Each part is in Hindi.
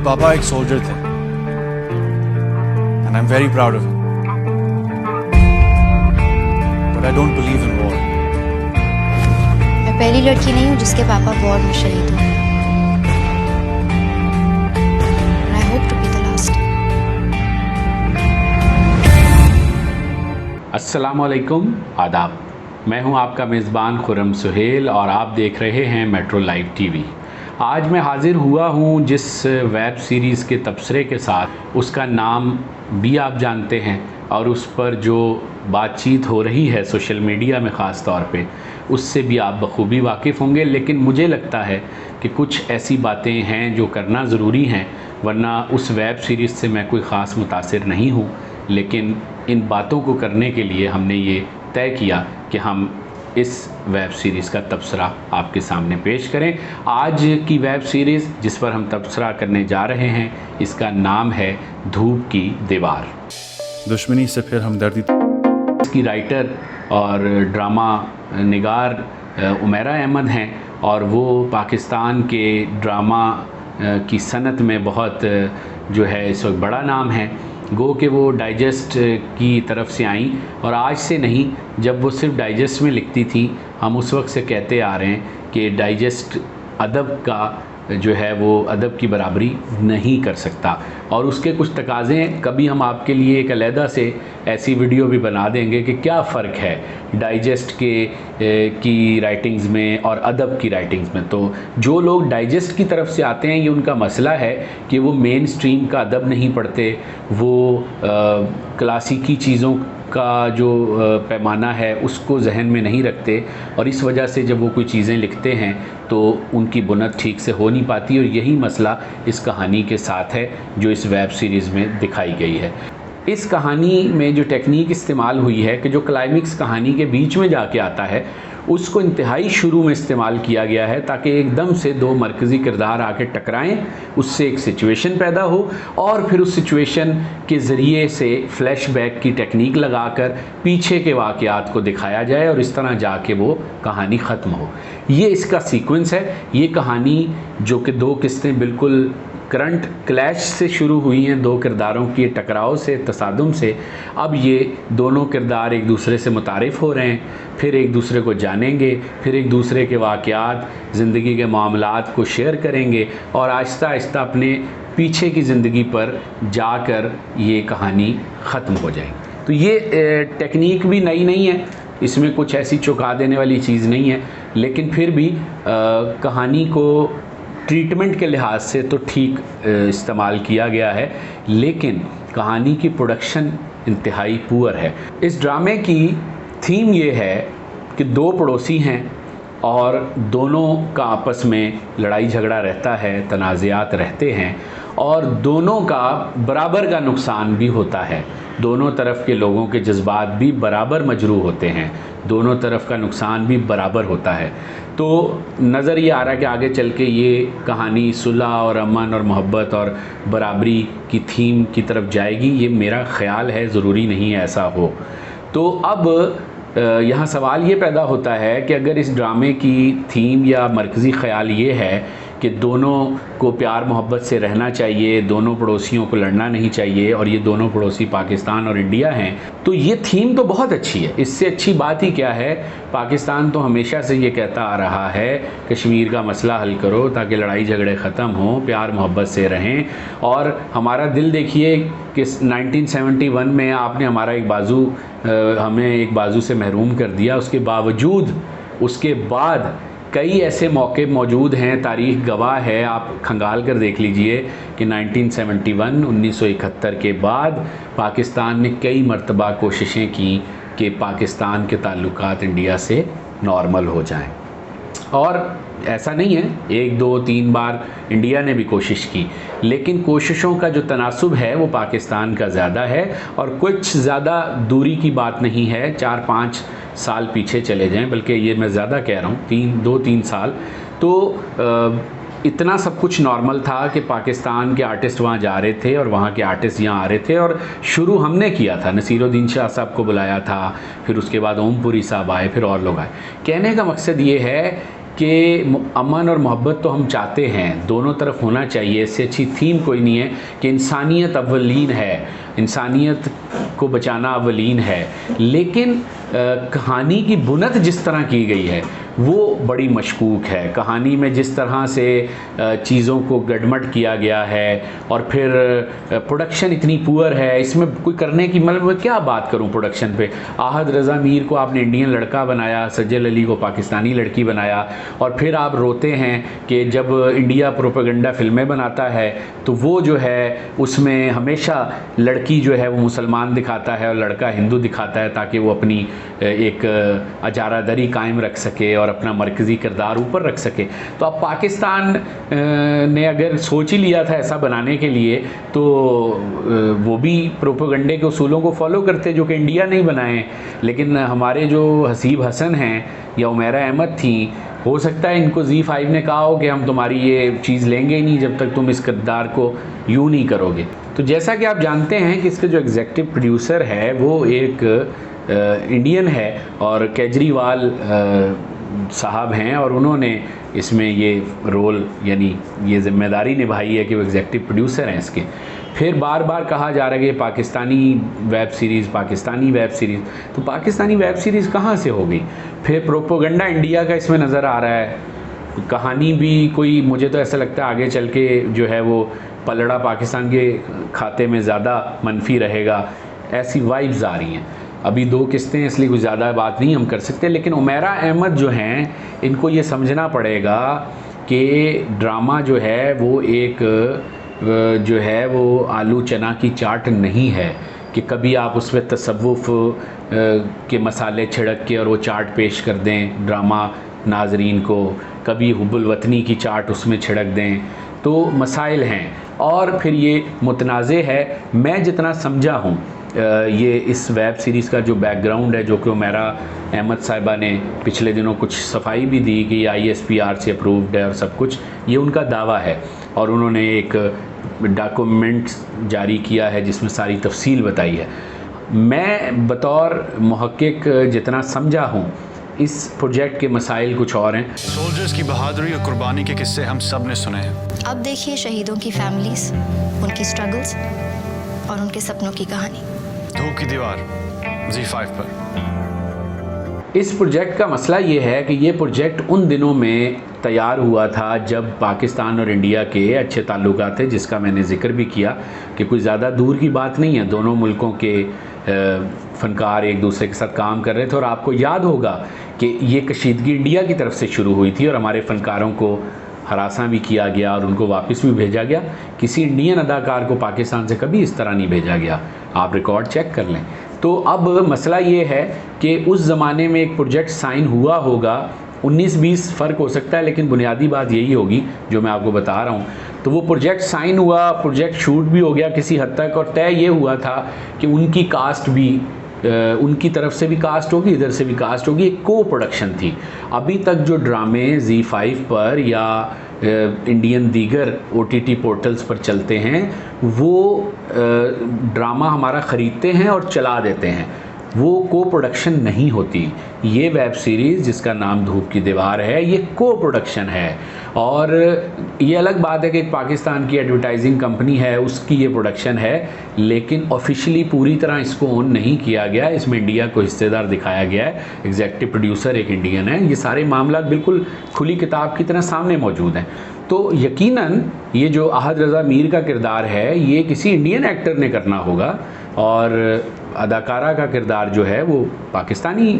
पापा एक सोल्जर थे and I am very proud of him, but I don't believe in war. मैं पहली लड़की नहीं हूँ जिसके पापा वॉर में शहीद हुए। I hope to be the last. अस्सलाम वालेकुम, आदाब। मैं हूं आपका मेज़बान खुर्रम सुहेल और आप देख रहे हैं मेट्रो लाइव टीवी। आज मैं हाज़िर हुआ हूं जिस वेब सीरीज़ के तबसरे के साथ, उसका नाम भी आप जानते हैं और उस पर जो बातचीत हो रही है सोशल मीडिया में ख़ास तौर पे, उससे भी आप बखूबी वाकिफ़ होंगे। लेकिन मुझे लगता है कि कुछ ऐसी बातें हैं जो करना ज़रूरी हैं, वरना उस वेब सीरीज़ से मैं कोई ख़ास मुतासिर नहीं हूँ। लेकिन इन बातों को करने के लिए हमने ये तय किया कि हम इस वेब सीरीज़ का तबसरा आपके सामने पेश करें। आज की वेब सीरीज़ जिस पर हम तबसरा करने जा रहे हैं, इसका नाम है धूप की दीवार। दुश्मनी से फिर हमदर्दी। इसकी राइटर और ड्रामा निगार उमैरा अहमद हैं और वो पाकिस्तान के ड्रामा की सनत में बहुत जो है इस वक्त बड़ा नाम है। गो कि वो डाइजेस्ट की तरफ से आई और आज से नहीं, जब वो सिर्फ डाइजेस्ट में लिखती थी, हम उस वक्त से कहते आ रहे हैं कि डाइजेस्ट अदब का जो है वो अदब की बराबरी नहीं कर सकता। और उसके कुछ तकाज़े हैं, कभी हम आपके लिए एक अलहदा से ऐसी वीडियो भी बना देंगे कि क्या फ़र्क है डाइजेस्ट की राइटिंग्स में और अदब की राइटिंग्स में। तो जो लोग डाइजेस्ट की तरफ से आते हैं, ये उनका मसला है कि वो मेन स्ट्रीम का अदब नहीं पढ़ते, वो क्लासिकी चीज़ों का जो पैमाना है उसको जहन में नहीं रखते, और इस वजह से जब वो कोई चीज़ें लिखते हैं तो उनकी बुनत ठीक से हो नहीं पाती। और यही मसला इस कहानी के साथ है जो इस वेब सीरीज़ में दिखाई गई है। इस कहानी में जो टेक्निक इस्तेमाल हुई है कि जो क्लाइमेक्स कहानी के बीच में जाके आता है, उसको इंतहाई शुरू में इस्तेमाल किया गया है ताकि एकदम से दो मरकज़ी किरदार आके टकराएं, उससे एक सिचुएशन पैदा हो और फिर उस सिचुएशन के ज़रिए से फ्लैशबैक की टेक्निक लगाकर पीछे के वाक़यात को दिखाया जाए और इस तरह जाके वो कहानी ख़त्म हो। ये इसका सीक्वेंस है। ये कहानी जो कि दो किस्तें बिल्कुल करंट क्लैश से शुरू हुई हैं, दो किरदारों की टकराव से, तसादुम से, अब ये दोनों किरदार एक दूसरे से मुतारिफ़ हो रहे हैं, फिर एक दूसरे को जानेंगे, फिर एक दूसरे के वाक़यात, ज़िंदगी के मामलात को शेयर करेंगे और आहिस्ता आहिस्ता अपने पीछे की ज़िंदगी पर जाकर ये कहानी ख़त्म हो जाएगी। तो ये टेक्निक भी नई नहीं है, इसमें कुछ ऐसी चौंका देने वाली चीज़ नहीं है, लेकिन फिर भी कहानी को ट्रीटमेंट के लिहाज से तो ठीक इस्तेमाल किया गया है, लेकिन कहानी की प्रोडक्शन इंतहाई पुअर है। इस ड्रामे की थीम ये है कि दो पड़ोसी हैं और दोनों का आपस में लड़ाई झगड़ा रहता है, तनाज़ात रहते हैं और दोनों का बराबर का नुकसान भी होता है। दोनों तरफ के लोगों के जज्बात भी बराबर मजरूह होते हैं, दोनों तरफ का नुकसान भी बराबर होता है। तो नज़र ये आ रहा है कि आगे चल के ये कहानी सुलह और अमन और मोहब्बत और बराबरी की थीम की तरफ जाएगी। ये मेरा ख़्याल है, ज़रूरी नहीं है ऐसा हो। तो अब यहाँ सवाल ये पैदा होता है कि अगर इस ड्रामे की थीम या मरकज़ी ख़्याल ये है कि दोनों को प्यार मोहब्बत से रहना चाहिए, दोनों पड़ोसियों को लड़ना नहीं चाहिए और ये दोनों पड़ोसी पाकिस्तान और इंडिया हैं, तो ये थीम तो बहुत अच्छी है। इससे अच्छी बात ही क्या है। पाकिस्तान तो हमेशा से ये कहता आ रहा है कश्मीर का मसला हल करो ताकि लड़ाई झगड़े ख़त्म हों, प्यार मोहब्बत से रहें। और हमारा दिल देखिए कि 1971 में आपने हमारा एक बाजू हमें एक बाजू से महरूम कर दिया, उसके बावजूद उसके बाद कई ऐसे मौके मौजूद हैं, तारीख़ गवाह है, आप खंगाल कर देख लीजिए कि 1971 के बाद पाकिस्तान ने कई मरतबा कोशिशें की कि पाकिस्तान के ताल्लुकात इंडिया से नॉर्मल हो जाएं। और ऐसा नहीं है, 1 2 3 बार इंडिया ने भी कोशिश की, लेकिन कोशिशों का जो तनासुब है वो पाकिस्तान का ज़्यादा है और कुछ ज़्यादा दूरी की बात नहीं है। 4-5 साल पीछे चले जाएं, बल्कि ये मैं ज़्यादा कह रहा हूँ, 2-3 साल, तो इतना सब कुछ नॉर्मल था कि पाकिस्तान के आर्टिस्ट वहाँ जा रहे थे और वहाँ के आर्टिस्ट यहाँ आ रहे थे। और शुरू हमने किया था, नसीरुद्दीन शाह साहब को बुलाया था, फिर उसके बाद ओमपुरी साहब आए, फिर और लोग आए। कहने का मकसद ये है कि अमन और मोहब्बत तो हम चाहते हैं, दोनों तरफ होना चाहिए, इससे अच्छी थीम कोई नहीं है कि इंसानियत अव्वलीन है, इंसानियत को बचाना अव्वलीन है। लेकिन कहानी की बुनत जिस तरह की गई है वो बड़ी मशकूक है। कहानी में जिस तरह से चीज़ों को गडमड किया गया है और फिर प्रोडक्शन इतनी पुअर है, इसमें कोई करने की, मतलब मैं क्या बात करूं प्रोडक्शन पे। आहद रज़ा मीर को आपने इंडियन लड़का बनाया, सज्जल अली को पाकिस्तानी लड़की बनाया, और फिर आप रोते हैं कि जब इंडिया प्रोपेगेंडा फिल्में बनाता है तो वो जो है उसमें हमेशा लड़की जो है वो मुसलमान दिखाता है और लड़का हिंदू दिखाता है ताकि वो अपनी एक अजारादरी कायम रख सके और अपना मरकज़ी किरदार ऊपर रख सके। तो अब पाकिस्तान ने अगर सोच ही लिया था ऐसा बनाने के लिए तो वो भी प्रोपेगेंडे के उसूलों को फॉलो करते जो कि इंडिया नहीं बनाए। लेकिन हमारे जो हसीब हसन हैं या उमेरा अहमद थी, हो सकता है इनको ज़ी5 ने कहा हो कि हम तुम्हारी ये चीज़ लेंगे ही नहीं जब तक तुम इस किरदार को यूँ नहीं करोगे। तो जैसा कि आप जानते हैं कि इसके जो एग्जीक्यूटिव प्रोड्यूसर है वो एक इंडियन है और केजरीवाल साहब हैं, और उन्होंने इसमें ये रोल यानी ये ज़िम्मेदारी निभाई है कि वो एग्जीक्यूटिव प्रोड्यूसर हैं इसके। फिर बार बार कहा जा रहा है कि Pakistani web series, Pakistani web series, तो पाकिस्तानी वेब सीरीज़ कहाँ से हो गई? फिर प्रोपेगेंडा इंडिया का इसमें नज़र आ रहा है। कहानी भी कोई, मुझे तो ऐसा लगता है आगे चल के जो है वो पलड़ा पाकिस्तान के खाते में ज़्यादा मनफी रहेगा, ऐसी वाइब्स आ रही हैं। अभी 2 किस्तें इसलिए कुछ ज़्यादा बात नहीं हम कर सकते। लेकिन उमेरा अहमद जो हैं इनको ये समझना पड़ेगा कि ड्रामा जो है वो एक जो है वो आलू चना की चाट नहीं है कि कभी आप उसमें तसव्वुफ़ के मसाले छिड़क के और वो चाट पेश कर दें ड्रामा नाजरीन को, कभी हुब्बुल वतनी की चाट उसमें छिड़क दें। तो मसाइल हैं और फिर ये मुतनाज़े है। मैं जितना समझा हूँ ये इस वेब सीरीज़ का जो बैकग्राउंड है, जो कि उमेरा अहमद साहिबा ने पिछले दिनों कुछ सफाई भी दी कि ISPR से अप्रूव्ड है और सब कुछ, ये उनका दावा है। और उन्होंने एक डॉक्यूमेंट जारी किया है जिसमें सारी तफसील बताई है। मैं बतौर मुहक्किक जितना समझा हूँ इस प्रोजेक्ट के मसाइल कुछ और हैं। सोल्जर्स की बहादुरी और कुर्बानी के किस्से हम सब ने सुने हैं। अब देखिए शहीदों की फैमिलीज, उनकी स्ट्रगल्स और उनके सपनों की कहानी। धूप की दीवार ज़ी5 पर। इस प्रोजेक्ट का मसला ये है कि ये प्रोजेक्ट उन दिनों में तैयार हुआ था जब पाकिस्तान और इंडिया के अच्छे ताल्लुकात थे, जिसका मैंने ज़िक्र भी किया कि कोई ज़्यादा दूर की बात नहीं है। दोनों मुल्कों के फ़नकार एक दूसरे के साथ काम कर रहे थे। और आपको याद होगा कि ये कशीदगी इंडिया की तरफ से शुरू हुई थी और हमारे फ़नकारों को हरासा भी किया गया और उनको वापस भी भेजा गया। किसी इंडियन अदाकार को पाकिस्तान से कभी इस तरह नहीं भेजा गया, आप रिकॉर्ड चेक कर लें। तो अब मसला ये है कि उस ज़माने में एक प्रोजेक्ट साइन हुआ होगा, 19-20 फ़र्क हो सकता है, लेकिन बुनियादी बात यही होगी जो मैं आपको बता रहा हूँ। तो वो प्रोजेक्ट साइन हुआ, प्रोजेक्ट शूट भी हो गया किसी हद तक, और तय ये हुआ था कि उनकी कास्ट भी उनकी तरफ से भी कास्ट होगी, इधर से भी कास्ट होगी। एक को प्रोडक्शन थी। अभी तक जो ड्रामे ज़ी5 पर या इंडियन दीगर OTT पोर्टल्स पर चलते हैं वो ड्रामा हमारा ख़रीदते हैं और चला देते हैं, वो को प्रोडक्शन नहीं होती। ये वेब सीरीज़ जिसका नाम धूप की दीवार है ये को प्रोडक्शन है। और ये अलग बात है कि एक पाकिस्तान की एडवर्टाइजिंग कंपनी है उसकी ये प्रोडक्शन है, लेकिन ऑफिशियली पूरी तरह इसको ओन नहीं किया गया। इसमें इंडिया को हिस्सेदार दिखाया गया है, एग्जीक्यूटिव प्रोड्यूसर एक इंडियन है। ये सारे मामला बिल्कुल खुली किताब की तरह सामने मौजूद हैं। तो यकीनन ये जो आहद रज़ा मीर का किरदार है ये किसी इंडियन एक्टर ने करना होगा और अदाकारा का किरदार जो है वो पाकिस्तानी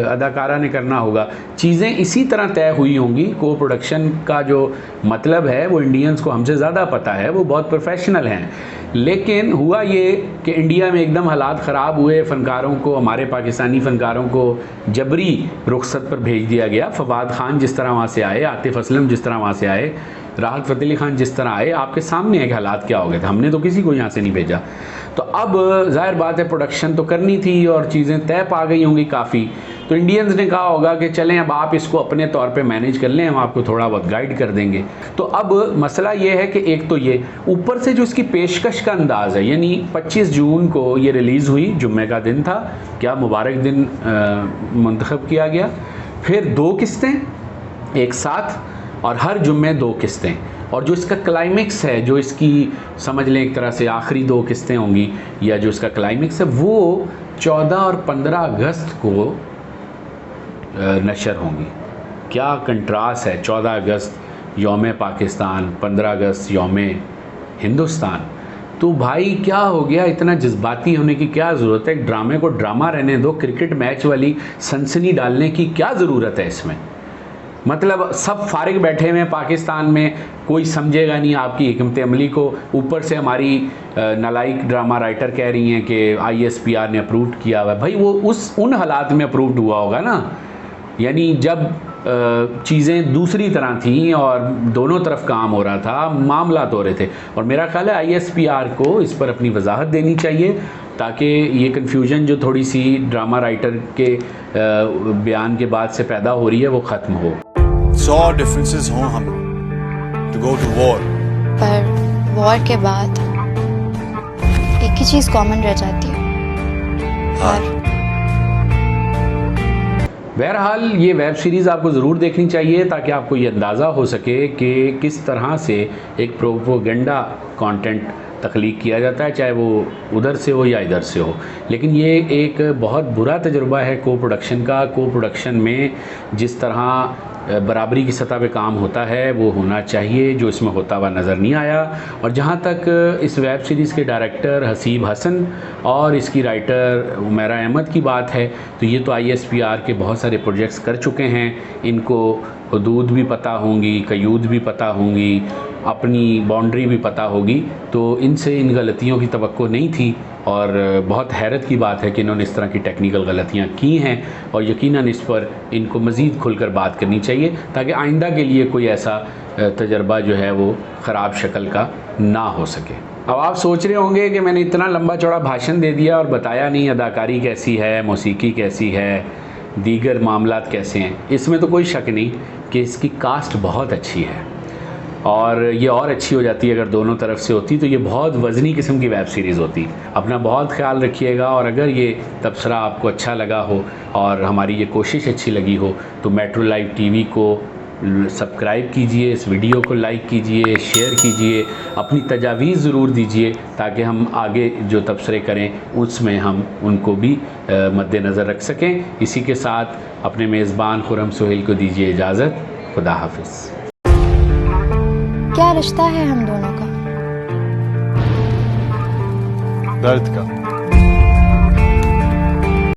अदाकारा ने करना होगा। चीज़ें इसी तरह तय हुई होंगी। को प्रोडक्शन का जो मतलब है वो इंडियंस को हमसे ज़्यादा पता है, वो बहुत प्रोफेशनल हैं। लेकिन हुआ ये कि इंडिया में एकदम हालात ख़राब हुए, फ़नकारों को, हमारे पाकिस्तानी फ़नकारों को जबरी रुखसत पर भेज दिया गया। फवाद ख़ान जिस तरह वहाँ से आए, आतिफ़ असलम जिस तरह वहाँ से आए, राहत फ़तेह अली ख़ान जिस तरह आए, आपके सामने है कि हालात क्या हो गए थे। हमने तो किसी को यहाँ से नहीं भेजा। तो अब ज़ाहिर बात है प्रोडक्शन तो करनी थी और चीज़ें तय पा गई होंगी काफ़ी। तो इंडियंस ने कहा होगा कि चलें अब आप इसको अपने तौर पे मैनेज कर लें, हम आपको थोड़ा बहुत गाइड कर देंगे। तो अब मसला ये है कि एक तो ये ऊपर से जो इसकी पेशकश का अंदाज़ है, यानी 25 जून को ये रिलीज़ हुई, जुम्मे का दिन था, क्या मुबारक दिन मुंतखब किया गया। फिर 2 किस्तें एक साथ, और हर जुम्मे 2 किस्तें। और जो इसका क्लाइमेक्स है, जो इसकी समझ लें एक तरह से आखिरी 2 किस्तें होंगी, या जो इसका क्लाइमेक्स है वो 14 और 15 अगस्त को नशर होंगी। क्या कंट्रास्ट है, 14 अगस्त यौम पाकिस्तान, 15 अगस्त यौम हिंदुस्तान। तो भाई क्या हो गया, इतना जज्बाती होने की क्या ज़रूरत है? एक ड्रामे को ड्रामा रहने दो, क्रिकेट मैच वाली सनसनी डालने की क्या ज़रूरत है इसमें? मतलब सब फारिग बैठे हुए हैं पाकिस्तान में, कोई समझेगा नहीं आपकी हिकमत अमली को। ऊपर से हमारी नालायक ड्रामा राइटर कह रही हैं कि ISPR ने अप्रूव किया हुआ है। भाई वो उन हालात में अप्रूव्ड हुआ होगा ना, यानी जब चीज़ें दूसरी तरह थीं और दोनों तरफ काम हो रहा था, मामला तो हो रहे थे। और मेरा ख्याल है ISPR को इस पर अपनी वजाहत देनी चाहिए, ताकि ये कन्फ्यूजन जो थोड़ी सी ड्रामा राइटर के बयान के बाद से पैदा हो रही है वो ख़त्म हो। 100 डिफरेंसेस हों हम टू गो टू वॉर, पर वॉर के बाद एक ही चीज़ कॉमन रह जाती है, और बहरहाल ये वेब सीरीज़ आपको ज़रूर देखनी चाहिए, ताकि आपको ये अंदाज़ा हो सके कि किस तरह से एक प्रोपोगेंडा कंटेंट तख्लीक किया जाता है, चाहे वो उधर से हो या इधर से हो। लेकिन ये एक बहुत बुरा तजुर्बा है को प्रोडक्शन का। को प्रोडक्शन में जिस तरह बराबरी की सतह पे काम होता है वो होना चाहिए, जो इसमें होता हुआ नज़र नहीं आया। और जहाँ तक इस वेब सीरीज़ के डायरेक्टर हसीब हसन और इसकी राइटर उमैरा अहमद की बात है, तो ये तो ISPR के बहुत सारे प्रोजेक्ट्स कर चुके हैं, इनको हदूद भी पता होंगी, क़यूद भी पता होंगी, अपनी बाउंड्री भी पता होगी। तो इनसे इन गलतियों की तवक्को नहीं थी, और बहुत हैरत की बात है कि इन्होंने इस तरह की टेक्निकल गलतियां की हैं, और यकीनन इस पर इनको मज़ीद खुलकर बात करनी चाहिए, ताकि आइंदा के लिए कोई ऐसा तजर्बा जो है वो ख़राब शक्ल का ना हो सके। अब आप सोच रहे होंगे कि मैंने इतना लंबा चौड़ा भाषण दे दिया और बताया नहीं अदाकारी कैसी है, मौसीकी कैसी है, दीगर मामलात कैसे हैं। इसमें तो कोई शक नहीं कि इसकी कास्ट बहुत अच्छी है, और ये और अच्छी हो जाती है अगर दोनों तरफ से होती, तो ये बहुत वज़नी किस्म की वेब सीरीज़ होती। अपना बहुत ख्याल रखिएगा, और अगर ये तबसरा आपको अच्छा लगा हो और हमारी ये कोशिश अच्छी लगी हो तो मेट्रो लाइव TV को सब्सक्राइब कीजिए, इस वीडियो को लाइक कीजिए, शेयर कीजिए, अपनी तजावीज़ ज़रूर दीजिए, ताकि हम आगे जो तबसरे करें उसमें हम उनको भी मद्देनज़र रख सकें। इसी के साथ अपने मेज़बान खुर्रम सुहेल को दीजिए इजाज़त। खुदा हाफिज़। क्या रिश्ता है हम दोनों का? दर्द का।